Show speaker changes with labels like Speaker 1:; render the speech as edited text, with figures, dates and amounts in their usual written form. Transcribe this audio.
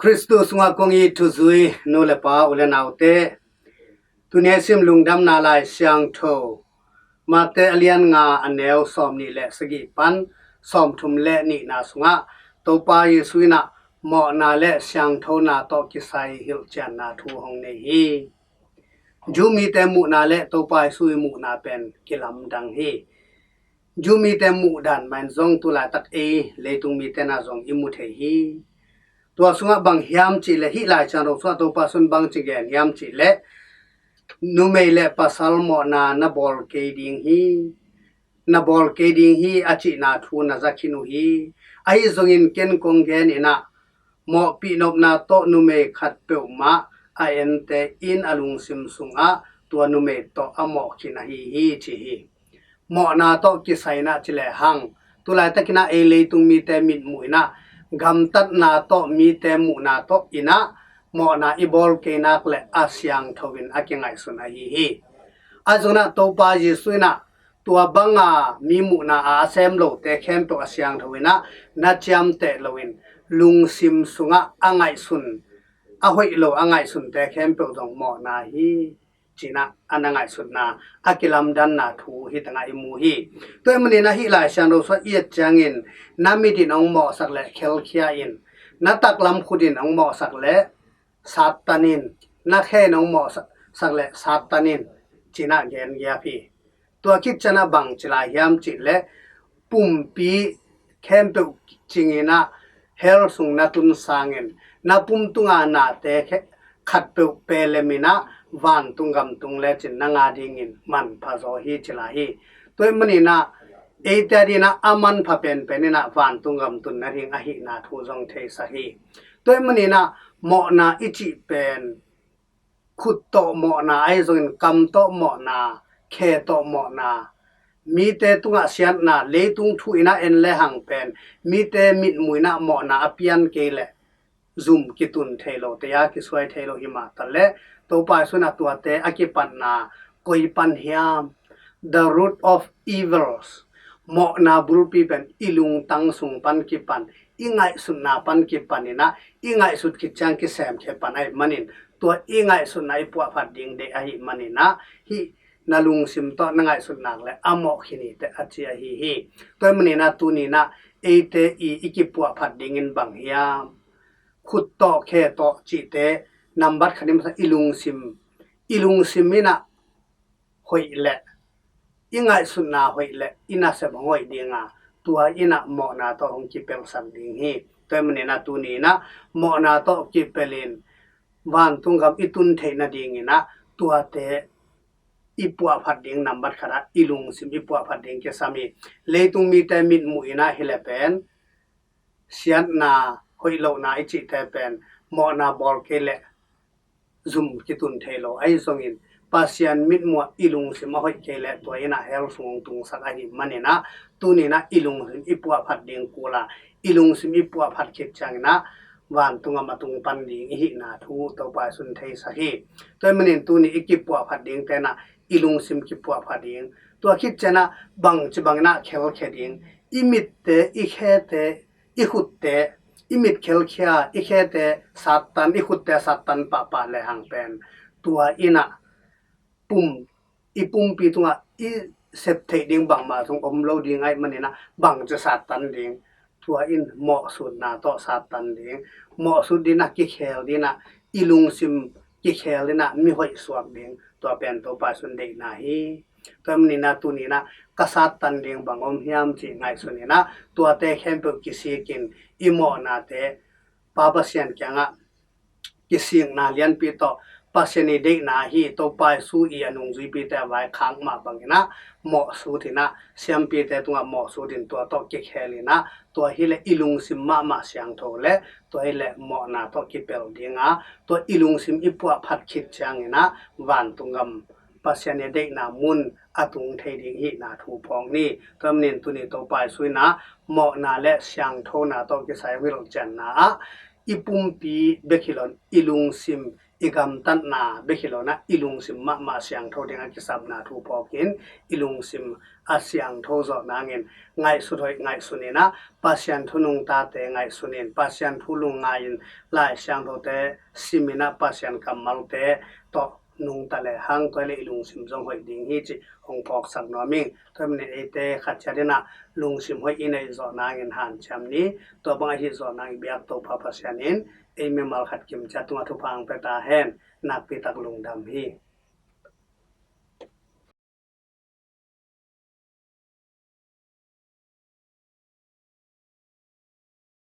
Speaker 1: Kristus nga kongi tuzui no lepa ule naute tunia sim lungdam na lai siang tho mate alian nga aneu som ni le sagi pan som thum le ni na sunga topa yesuina mo na le siang tho na to kisai hil chan na thu hong nei hi jumi te mu na le topa sui mu na pen kilam dang hi jumi te mu dan man zong tu la tak e le tung mi te na zong imu the hiตัวสุงบังยามจิเลฮิลายจันโรสวตัวปัสุนบังจิเกนยามจิเลนุเมเลปัสลโมนานาบอลเกดิงฮีนาบอลเกดิงฮีอาจินาทูนาจักินุฮีไอซงอินเกนกงเกนอินะหมอปีนบนาโตนุเมขัดเปิวมาไอเอ็นเตอินอลุงซิมสุงอาตัวนุเมโตอหมอกินาฮีจิฮีหมอนาโตกิไซนาจิเลหังตุลายตะกินาเอเลตุงมีเตมิดมุยนะกำตัดนาโตมีเตมุนาโตอินะหมอนาอิบอลเกนักเลอาเซียงทวินอากิงไงสุนัยฮีอาจุนะโตปาจิสุนะตัวบังอามีมุนาอาเซมโลเตเข้มตัวอาเซียงทวินะนัดจำเตลวินลุงซิมสุงะอ่างไงสุนอาหอยโลอ่างไงสุนเตเข้มตัวตรงหมอนาฮีจีนะอันไงสุดนาอากิลัมดันนาทูฮิตงไอมูฮีตัวมันนี่นะฮิลายชันโรสเอียดจังอินน้ำมีดินองหมอสักเละเคลเคียอินนัตักลำขุดินองหมอสักเละสัตตันินนักแค่น้องหมอสักเละสัตตันินจีน่าเกนเกียพีตัวคิดจะน่าบังจิลายามจิเละปุ่มปีเข้มเปิจิงินะเฮลสุงนัตุนสางเงินนับปุ่มตุงานาเตะขัดเปิเปเลมินะวันตุงกำตุงเละจินนางาดิงินมันพาโซฮีจิลาฮีตัวมันนี่นะเอเตดีนะอามันพาเป็นนี่นะวันตุงกำตุนนาริงอหินาทูจงเทสฮีตัวมันนี่นะหมอนาอิจิเป็นขุดโตหมอนาไอซงกำโตหมอนาเคโตหมอนามีเตตุงอาเซียนนาเลตุงทุยนะเอ็นเลหังเป็นมีเตมิดมุยนะหมอนาอเปียนเกเลซุมกิตุนเทโลเตียกิสวยเทโลหิมาตะเลตัวปายสุนัตัวเตอกิปันนาโกยปันเฮียม the root of evils หมอนาบุรุปีเป็นอิลุงตังสุงปันกิปันอิงไงสุนาปันกิปันนี่นะอิงไงสุดกิจังกิแซมเคปันไอมันินตัวอิงไงสุนไอปัวพัดดิงเดไอมันินะฮินาลุงซิมโตนังไงสุนักและอโมขินีเตอจิฮิตัวมันินะตุนีนะเอเตอีอิกิปัวพัดดิงินบังเฮียมขุดโตเคโตจิเตนัมบัดคณิมอิลุงซิมมินะหอยเละอิงไงสุนนาหอยเละอินาเสบหอยดิงาตัวอินะหมอนาโตหงกิเปลสันดิงฮีตัวมันนี่นะตุนีนะหมอนาโตกิเปลินวันตุงกับอิตุนเทนะดิงินะตัวเตอีปัวพัดดิงนัมบัดขนาดอิลุงซิมอีปัวพัดดิงเกสามีเลตุงมีแต่มิดมุยนะฮิเลเปนเสียนนาหอยโลนาอิจิเตเปนหมอนาบอลเกเลซุมกิตุนเทโลไอซงอินpasien mit mo ilung si ma hoi kele to ina hel sung tung sak ai manina tu ni na ilung sim ipua phat ding kula ilung sim ipua phat khit chang na wan tunga matung pan ding hi na thu to pa sun thei sa hi to manin tu ni ikipua phat ding te na ilung sim kipua phat ding to khit chana bang chi bang na khel khe ding imit te I khe te I khut te imit khel khia I khe te satan I khut te satan pa le hang pen tua inaปุ่มอีปุ่มปีตัวอีเสพติดดิ่งบังมาตรงอมโลดิ่งไงมันเนี่ยนะบังจะสาตันดิ่งตัวอินเหมาะสุดนะต่อสาตันดิ่งเหมาะสุดดีนะกิเคลดีนะอีลุงซิมกิเคลดีนะมีหอยสวกดิ่งตัวเป็นตัวปลาสุดเด็กนะฮีตัวมันนี่นะตัวนี้นะกษัตริย์ตันดิ่งบังอมเฮียมจีไงสุดนี่นะตัวเตะเข้มเปิดกิเสียกินอีเหมาะนะเตะปาปเสียนแกงอ่ะกิเสียงนาเลียนปีต่อปัสนิเด็กนาฮีตัวไปสู้อีนุงจุยปีแต่ไว้ค้างมาบางนะเหมาะสู้ที่นะเสียมปีแต่ตัวเหมาะสู้ที่ตัวตอกเกแคลีนะตัวฮิเลอิลุงซิมมาเสียงโทเลตัวฮิเลเหมาะนะตอกกิเปลดีงาตัวอิลุงซิมอิปัวพัดคิดจังนะวันตุงมปัสนิเด็กนามุนอตุงเทดิงฮีนาทูพองนี่ตัวเน้นตัวนี้ตัวไปสู้นะเหมาะนะและเสียงโทนะตอกกิใส่วิโรจนะอีปุ่มปีเบคิลอนอิลุงซิม igam tan na bekhilona ilung sim ma siang tho ding akisam na thu pokin ilung sim asyang tho zo nangin ngai suthoi ngai sunina pasyan thunung ta te ngai sunin pasyan thulung ngain lai siang tho te simina pasyan kamal te to nung tale hang toile ilung sim jong hoi ding hi chi hong phok sak no ming thomne ete khacharina lung sim hoi inai zo nangin han chamni to bang hi zo nang biak to pha pasyanin ei me mal khat kim cha tunga thu phang pe ta hen nak pi tak lung dam hi